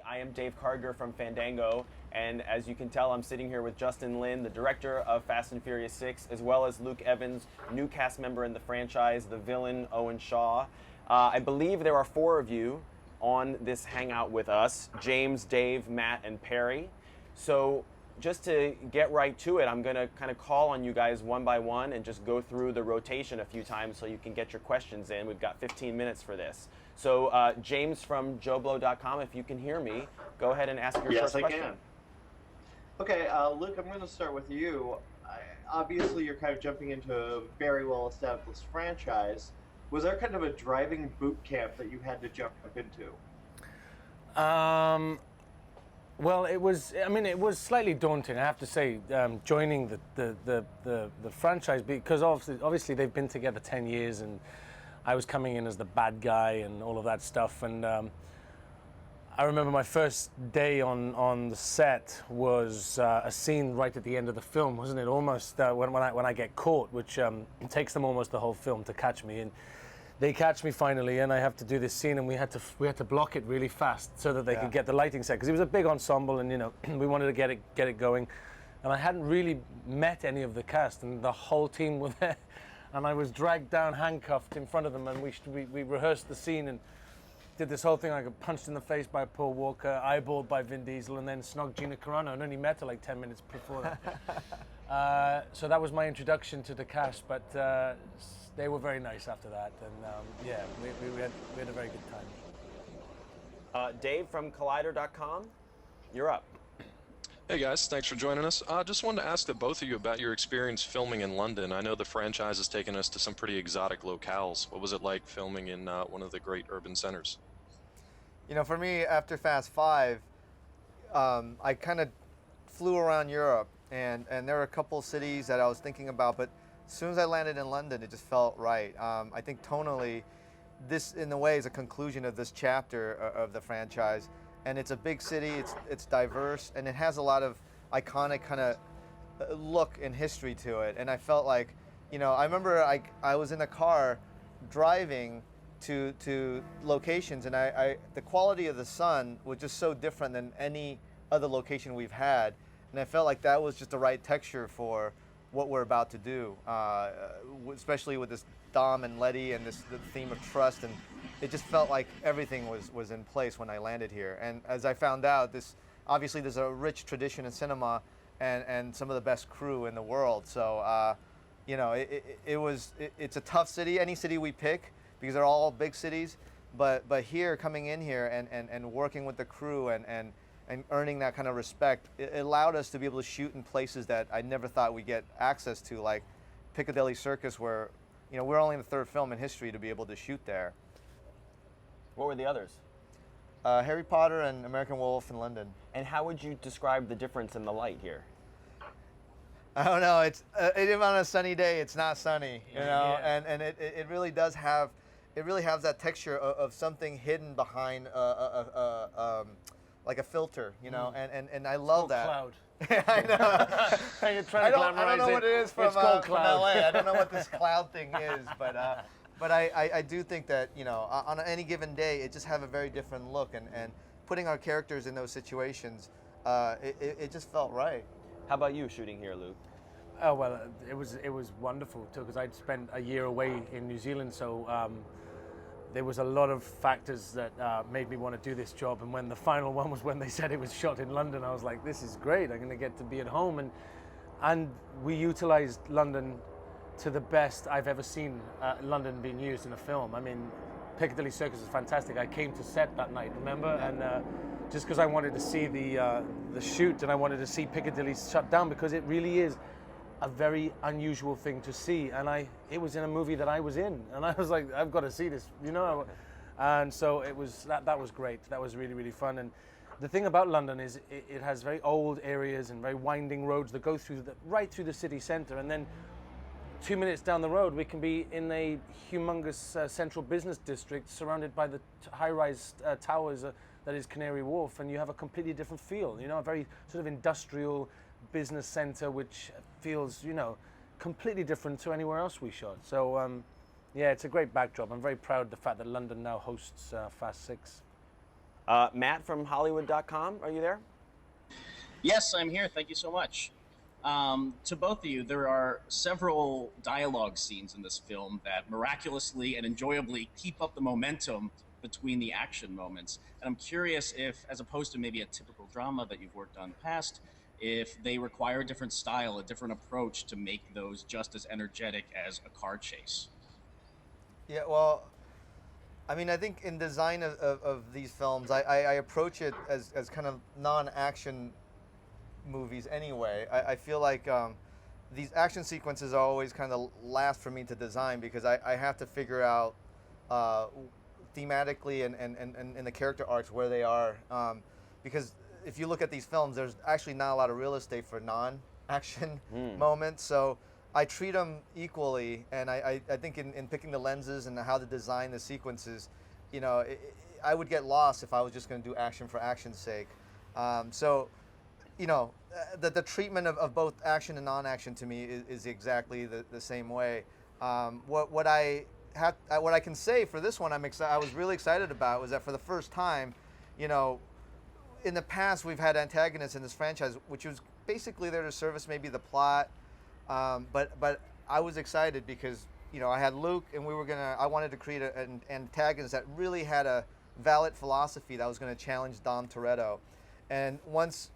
I am Dave Carger from Fandango, and as you can tell, I'm sitting here with Justin Lin, the director of Fast and Furious 6, as well as Luke Evans, new cast member in the franchise, the villain Owen Shaw. I believe there are four of you on this hangout with us: James, Dave, Matt, and Perry. So just to get right to it, I'm going to kind of call on you guys one by one and just go through the rotation a few times so you can get your questions in. We've got 15 minutes for this. So James from JoBlo.com, if you can hear me, go ahead and ask your first question. Yes, I can. Okay, Luke, I'm going to start with you. Obviously, you're kind of jumping into a very well-established franchise. Was there kind of a driving boot camp that you had to jump into? Well, it was. I mean, it was slightly daunting, I have to say, joining the franchise, because obviously they've been together 10 years, and I was coming in as the bad guy and all of that stuff. And I remember my first day on the set was a scene right at the end of the film, wasn't it? Almost when I get caught, which it takes them almost the whole film to catch me. And they catch me finally, and I have to do this scene, and we had to block it really fast so that they could get the lighting set, because it was a big ensemble, and we wanted to get it going. And I hadn't really met any of the cast, and the whole team were there, and I was dragged down, handcuffed in front of them, and we rehearsed the scene and did this whole thing. I got punched in the face by Paul Walker, eyeballed by Vin Diesel, and then snogged Gina Carano, and only met her like 10 minutes before that. So that was my introduction to the cast, but they were very nice after that, and yeah, we had a very good time. Dave from Collider.com, you're up. Hey guys, thanks for joining us. Just wanted to ask the both of you about your experience filming in London. I know the franchise has taken us to some pretty exotic locales. What was it like filming in one of the great urban centers? You know, for me, after Fast 5, I kind of flew around Europe, and there were a couple cities that I was thinking about, but as soon as I landed in London, it just felt right. I think tonally, this in a way is a conclusion of this chapter of the franchise. And it's a big city, it's diverse, and it has a lot of iconic kind of look and history to it. And I felt like, I remember I was in a car driving to locations, and the quality of the sun was just so different than any other location we've had. And I felt like that was just the right texture for what we're about to do, especially with this Dom and Letty and the theme of trust, and it just felt like everything was in place when I landed here. And as I found out, obviously there's a rich tradition in cinema and some of the best crew in the world. So it's a tough city, any city we pick, because they're all big cities. But here, coming in here and working with the crew and earning that kind of respect, it allowed us to be able to shoot in places that I never thought we'd get access to, like Piccadilly Circus, where we're only the third film in history to be able to shoot there. What were the others? Harry Potter and American Werewolf in London. And how would you describe the difference in the light here? I don't know. It's even on a sunny day, it's not sunny, and it really does have, it really has that texture of something hidden behind like a filter, and I love that. Cloud. I know. You're trying to I don't know what it is from LA. I don't know what this cloud thing is, but I do think that on any given day it just have a very different look, and putting our characters in those situations, it just felt right. How about you shooting here, Luke? Oh well, it was wonderful too, because I'd spent a year away in New Zealand, so there was a lot of factors that made me want to do this job. And when the final one was when they said it was shot in London, I was like, this is great. I'm going to get to be at home, and we utilized London to the best I've ever seen London being used in a film. I mean, Piccadilly Circus is fantastic. I came to set that night, remember? And just because I wanted to see the shoot, and I wanted to see Piccadilly shut down, because it really is a very unusual thing to see. And it was in a movie that I was in, and I was like, I've got to see this, And so it was that was great. That was really, really fun. And the thing about London is it has very old areas and very winding roads that go right through the city centre, and then 2 minutes down the road, we can be in a humongous central business district surrounded by the high-rise towers that is Canary Wharf, and you have a completely different feel, a very sort of industrial business center, which feels, completely different to anywhere else we shot. So, yeah, it's a great backdrop. I'm very proud of the fact that London now hosts Fast 6. Matt from Hollywood.com, are you there? Yes, I'm here. Thank you so much. To both of you, there are several dialogue scenes in this film that miraculously and enjoyably keep up the momentum between the action moments. And I'm curious if, as opposed to maybe a typical drama that you've worked on in the past, if they require a different style, a different approach to make those just as energetic as a car chase. Yeah, well, I mean, I think in design of these films, I approach it as kind of non-action movies anyway. I feel like these action sequences are always kind of last for me to design because I have to figure out thematically and in the character arcs where they are. Because if you look at these films, there's actually not a lot of real estate for non-action moments. So I treat them equally, and I think in picking the lenses and how to design the sequences, you know, I would get lost if I was just going to do action for action's sake. So, you know, the treatment of both action and non-action to me is exactly the same way. What I can say for this one, I was really excited about was that for the first time, you know, in the past we've had antagonists in this franchise, which was basically there to service maybe the plot. But I was excited because, you know, I had Luke, and I wanted to create an antagonist that really had a valid philosophy that was going to challenge Dom Toretto. And once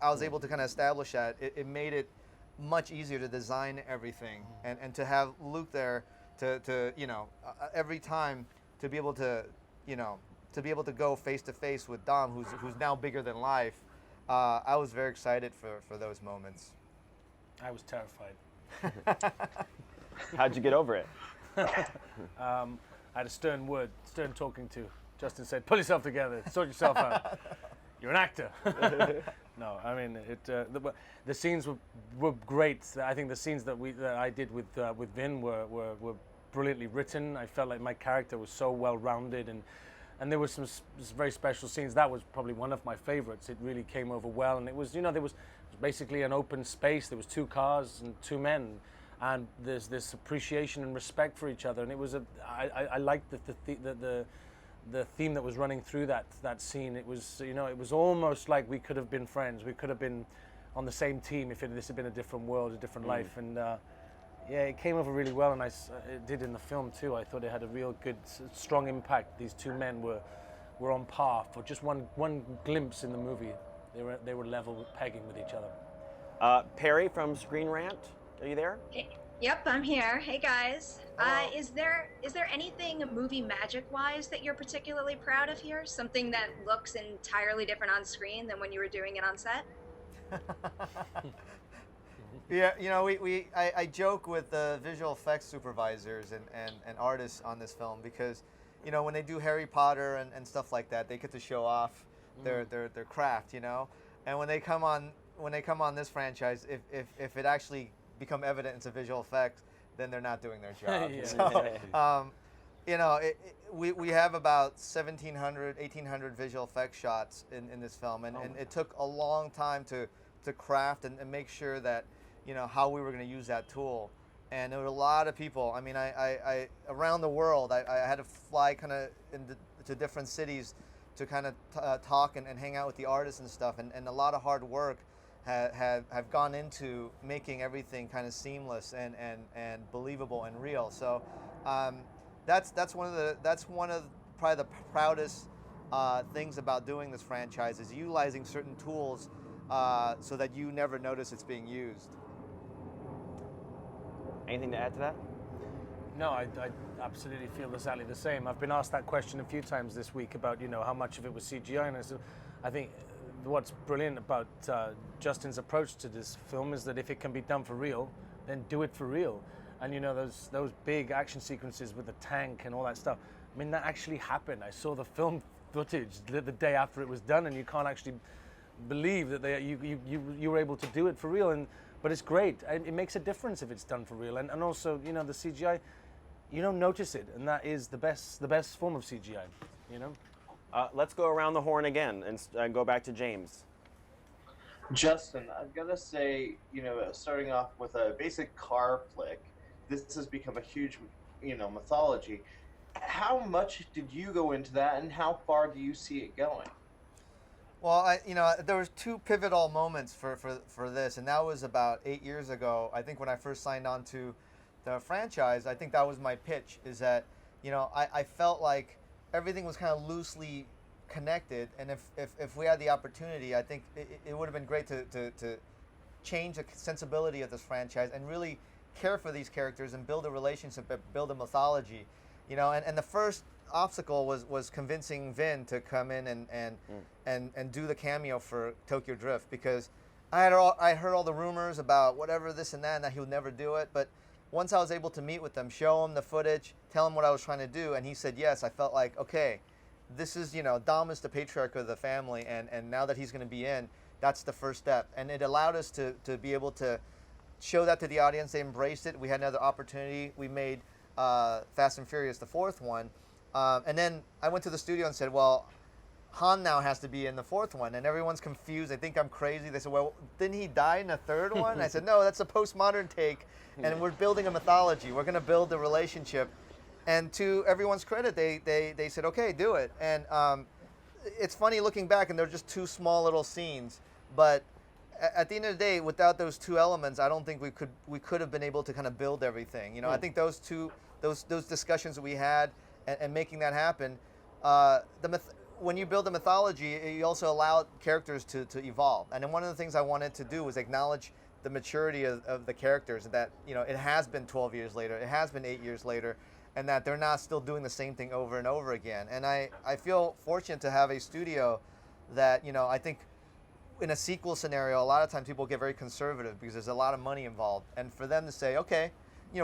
I was able to kind of establish that, it made it much easier to design everything, and to have Luke there to you know, every time to be able to, you know, to be able to go face to face with Dom, who's now bigger than life. I was very excited for those moments. I was terrified. How'd you get over it? I had a stern talking to. Justin said, "Pull yourself together, sort yourself out. You're an actor." No, I mean the scenes were great. I think the scenes that I did with Vin were brilliantly written. I felt like my character was so well rounded, and there were some very special scenes. That was probably one of my favorites. It really came over well, and it was, you know, there was basically an open space. There was two cars and two men, and there's this appreciation and respect for each other. And it was I liked the theme that was running through that scene. It was, you know, it was almost like we could have been friends. We could have been on the same team if this had been a different world, a different life. And yeah, it came over really well, and it did in the film too. I thought it had a real good, strong impact. These two men were on par for just one glimpse in the movie. They were level pegging with each other. Perry from Screen Rant, are you there? Hey, yep, I'm here. Hey guys. Is there anything movie magic wise that you're particularly proud of here? Something that looks entirely different on screen than when you were doing it on set? Yeah, you know, I joke with the visual effects supervisors and artists on this film because, you know, when they do Harry Potter and stuff like that, they get to show off their craft, you know. And when they come on this franchise, if it actually become evident it's a visual effect, then they're not doing their job. Yeah. So, you know, we have about 1,700, 1,800 visual effects shots in this film, and it took a long time to craft and make sure that, you know, how we were going to use that tool. And there were a lot of people. I mean, I around the world, I had to fly kind of to different cities to kind of talk and hang out with the artists and stuff. And a lot of hard work have gone into making everything kind of seamless and believable and real. So that's one of probably the proudest things about doing this franchise is utilizing certain tools so that you never notice it's being used. Anything to add to that? No, I absolutely feel exactly the same. I've been asked that question a few times this week about, you know, how much of it was CGI, and I think what's brilliant about Justin's approach to this film is that if it can be done for real, then do it for real. And you know, those big action sequences with the tank and all that stuff, I mean, that actually happened. I saw the film footage the day after it was done, and you can't actually believe that you were able to do it for real. But it's great. It makes a difference if it's done for real. And also, you know, the CGI, you don't notice it, and that is the best form of CGI, you know? Let's go around the horn again and go back to James. Justin, I've got to say, you know, starting off with a basic car flick, this has become a huge, you know, mythology. how much did you go into that, and how far do you see it going? Well, there was two pivotal moments for this, and that was about 8 years ago. I think when I first signed on to the franchise, I think that was my pitch, is that, I felt like everything was kind of loosely connected, and if we had the opportunity, I think it would have been great to change the sensibility of this franchise and really care for these characters and build a relationship, build a mythology, and the first obstacle was convincing Vin to come in and do the cameo for Tokyo Drift, because I heard all the rumors about whatever this and that, and that he would never do it. But once I was able to meet with him, show him the footage, tell him what I was trying to do, and he said yes, I felt like, okay, this is, Dom is the patriarch of the family, and now that he's going to be in, that's the first step. And it allowed us to be able to show that to the audience. They embraced it. We had another opportunity. We made Fast and Furious, the fourth one. And then I went to the studio and said, well, Han now has to be in the fourth one. And everyone's confused. They think I'm crazy. They said, well, didn't he die in the third one? I said, no, that's a postmodern take. And we're building a mythology. We're going to build a relationship. And to everyone's credit, they said, okay, do it. And it's funny looking back, and they're just two small little scenes. But at the end of the day, without those two elements, I don't think we could have been able to kind of build everything. I think those discussions that we had, and making that happen, when you build a mythology, you also allow characters to evolve. And then one of the things I wanted to do was acknowledge the maturity of the characters, that it has been 12 years later, it has been 8 years later, and that they're not still doing the same thing over and over again. And I feel fortunate to have a studio that, I think in a sequel scenario, a lot of times people get very conservative because there's a lot of money involved. And for them to say, okay,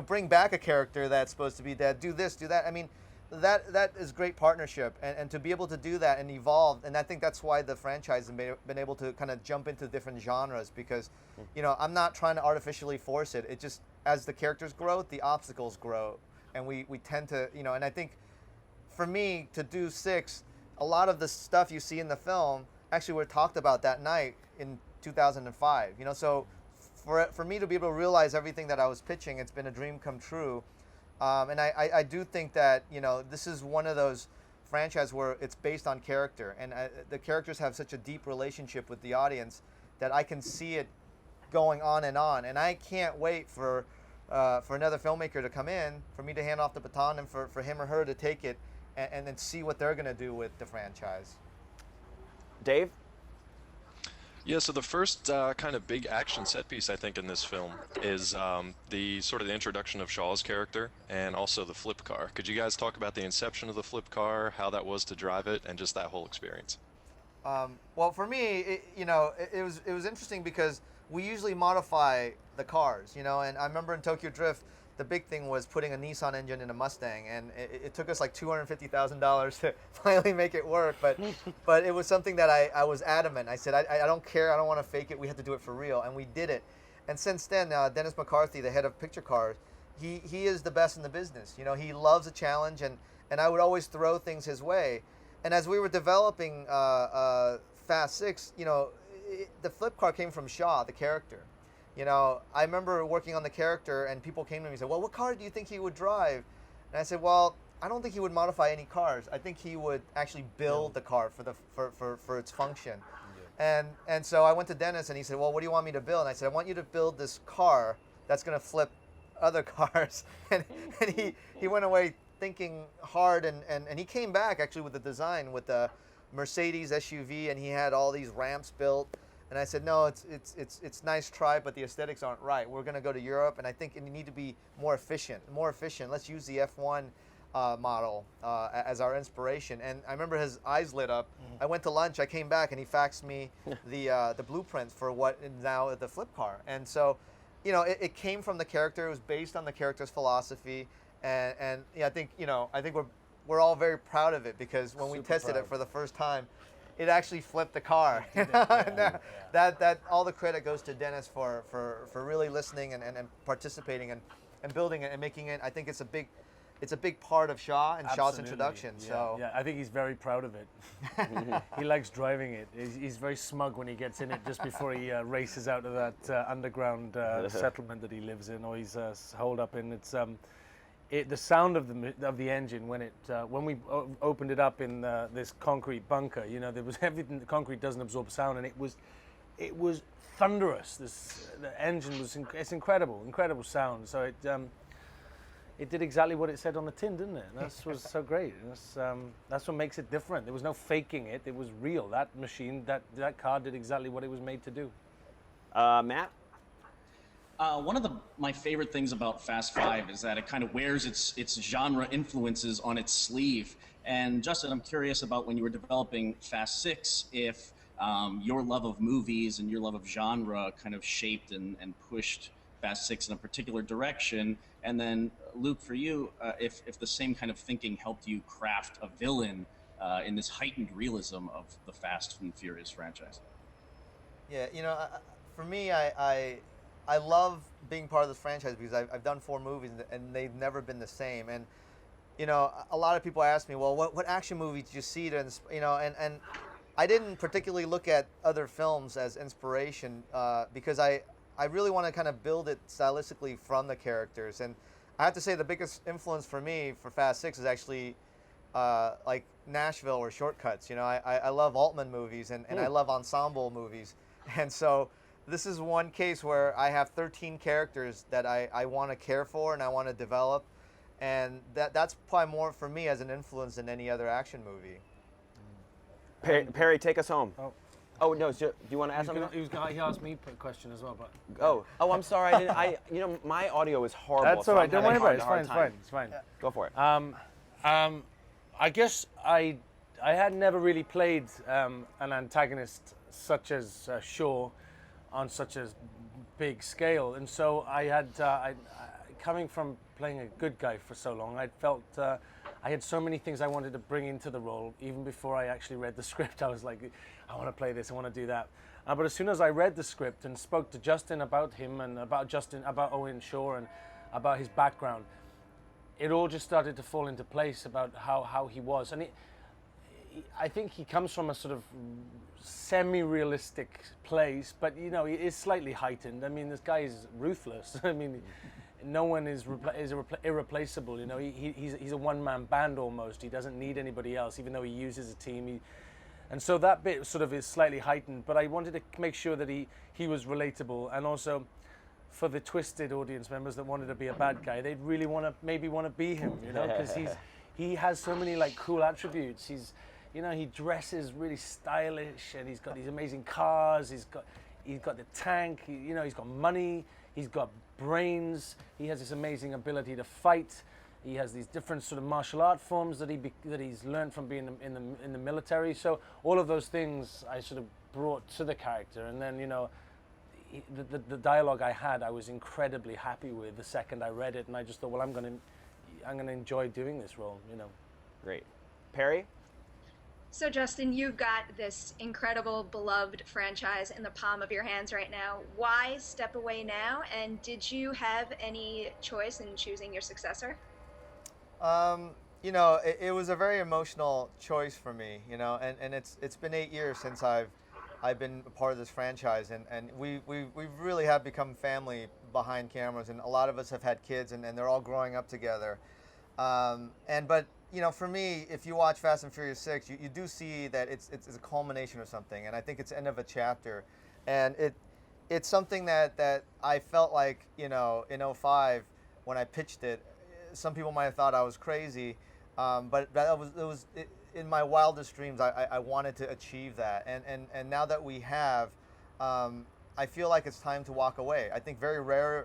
bring back a character that's supposed to be dead, do this, do that. I mean, that is great partnership, and to be able to do that and evolve, and I think that's why the franchise has been able to kind of jump into different genres, because I'm not trying to artificially force it. It just, as the characters grow, the obstacles grow, and we tend to, and I think for me to do 6, a lot of the stuff you see in the film actually were talked about that night in 2005. So for me to be able to realize everything that I was pitching, it's been a dream come true. And I do think that, this is one of those franchises where it's based on character, and the characters have such a deep relationship with the audience that I can see it going on, and I can't wait for another filmmaker to come in, for me to hand off the baton, and for him or her to take it and then see what they're going to do with the franchise. Dave? Yeah, so the first kind of big action set piece, I think, in this film is the sort of the introduction of Shaw's character, and also the flip car. Could you guys talk about the inception of the flip car, how that was to drive it, and just that whole experience? Well, for me, it was interesting because we usually modify the cars, and I remember in Tokyo Drift, the big thing was putting a Nissan engine in a Mustang, and it took us like $250,000 to finally make it work. But it was something that I was adamant. I said, I don't care. I don't want to fake it. We have to do it for real, and we did it. And since then, Dennis McCarthy, the head of Picture Cars, he is the best in the business. He loves a challenge, and I would always throw things his way. And as we were developing Fast 6, the flip car came from Shaw, the character. I remember working on the character, and people came to me and said, well, what car do you think he would drive? And I said, well, I don't think he would modify any cars. I think he would actually build the car for its function. Yeah. And so I went to Dennis, and he said, well, what do you want me to build? And I said, I want you to build this car that's going to flip other cars. and he went away thinking hard, and he came back actually with the design, with the Mercedes SUV, and he had all these ramps built. And I said, no, it's nice try, but the aesthetics aren't right. We're going to go to Europe, and I think you need to be more efficient. Let's use the F1 model as our inspiration. And I remember his eyes lit up. Mm-hmm. I went to lunch. I came back, and he faxed me the blueprints for what is now the flip car. And so, it came from the character. It was based on the character's philosophy. And I think we're all very proud of it, because when we tested it for the first time, it actually flipped the car. That all the credit goes to Dennis for really listening and participating and building it and making it. I think it's a big part of Shaw and Shaw's introduction. Yeah, So yeah, I think he's very proud of it. He likes driving it. He's very smug when he gets in it just before he races out of that underground settlement that he lives in, or he's holed up in. It's the sound of the engine when we opened it up in this concrete bunker, you know, there was everything. The concrete doesn't absorb sound, and it was thunderous. The engine was it's incredible sound. So it did exactly what it said on the tin, didn't it? And that was so great. And that's what makes it different. There was no faking it. It was real. That machine, that car did exactly what it was made to do. Matt? One of my favorite things about Fast Five is that it kind of wears its genre influences on its sleeve. And Justin, I'm curious about when you were developing Fast Six, if your love of movies and your love of genre kind of shaped and pushed Fast Six in a particular direction. And then Luke, for you, if the same kind of thinking helped you craft a villain in this heightened realism of the Fast and Furious franchise. Yeah, you know, for me, I love being part of this franchise because I've done 4 movies and they've never been the same. And you know, a lot of people ask me, well, what action movie did you see to, you know, and I didn't particularly look at other films as inspiration because I really want to kind of build it stylistically from the characters. And I have to say the biggest influence for me for Fast 6 is actually like Nashville or Shortcuts. You know, I love Altman movies and I love ensemble movies. And so this is one case where I have 13 characters that I want to care for and I want to develop. And that's probably more for me as an influence than any other action movie. Perry, take us home. Oh no! Do you want to ask something? He asked me a question as well, but Oh, I'm sorry. I didn't. You know, my audio is horrible. That's all right. Don't worry about it. It's fine. Yeah. Go for it. I guess I had never really played an antagonist such as Shaw on such a big scale, and so I had coming from playing a good guy for so long, I felt I had so many things I wanted to bring into the role. Even before I actually read the script, I was like, I want to play this, I want to do that. But as soon as I read the script and spoke to Justin about him and about Owen Shaw and about his background, it all just started to fall into place about how he was. And I think he comes from a sort of semi-realistic place, but you know, he is slightly heightened. I mean, this guy is ruthless. I mean, no one is irreplaceable. You know, he's a one-man band almost. He doesn't need anybody else, even though he uses a team. And so that bit sort of is slightly heightened. But I wanted to make sure that he was relatable, and also for the twisted audience members that wanted to be a bad guy, they'd really want to be him. You know, because he has so many like cool attributes. You know, he dresses really stylish, and he's got these amazing cars. He's got the tank. You know, he's got money. He's got brains. He has this amazing ability to fight. He has these different sort of martial art forms that he's learned from being in the military. So all of those things I sort of brought to the character, and then you know, the dialogue I had, I was incredibly happy with the second I read it, and I just thought, well, I'm gonna enjoy doing this role. You know. Great, Perry. So Justin, you've got this incredible, beloved franchise in the palm of your hands right now. Why step away now? And did you have any choice in choosing your successor? You know, it was a very emotional choice for me. You know, and it's been 8 years since I've been a part of this franchise, and we really have become family behind cameras, and a lot of us have had kids, and they're all growing up together. But you know, for me, if you watch Fast and Furious 6, you do see that it's a culmination of something, and I think it's the end of a chapter, and it's something that I felt like, you know, in 2005 when I pitched it, some people might have thought I was crazy, but in my wildest dreams, I wanted to achieve that, and now that we have, I feel like it's time to walk away. I think very rarely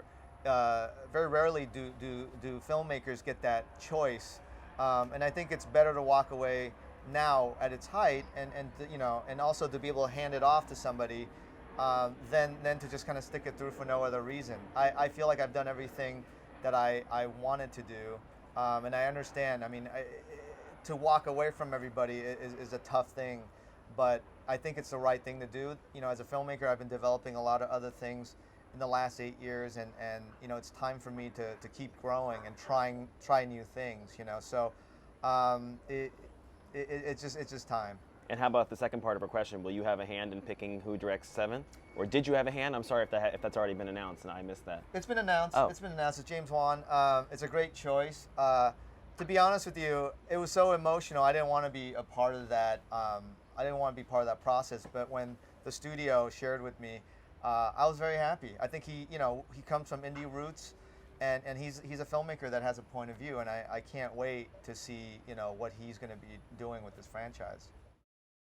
do filmmakers get that choice. And I think it's better to walk away now at its height, and you know, and also to be able to hand it off to somebody, than to just kind of stick it through for no other reason. I feel like I've done everything that I wanted to do, and I understand. I mean, to walk away from everybody is a tough thing, but I think it's the right thing to do. You know, as a filmmaker, I've been developing a lot of other things in the last 8 years, and you know, it's time for me to keep growing and try new things, you know. So it's just time. And how about the second part of her question? Will you have a hand in picking who directs 7? Or did you have a hand? I'm sorry if that's already been announced and I missed that. It's been announced. Oh. It's been announced. It's James Wan. It's a great choice. To be honest with you, it was so emotional. I didn't want to be a part of that. I didn't want to be part of that process. But when the studio shared with me, I was very happy. I think he comes from indie roots, and he's a filmmaker that has a point of view, and I can't wait to see what he's going to be doing with this franchise.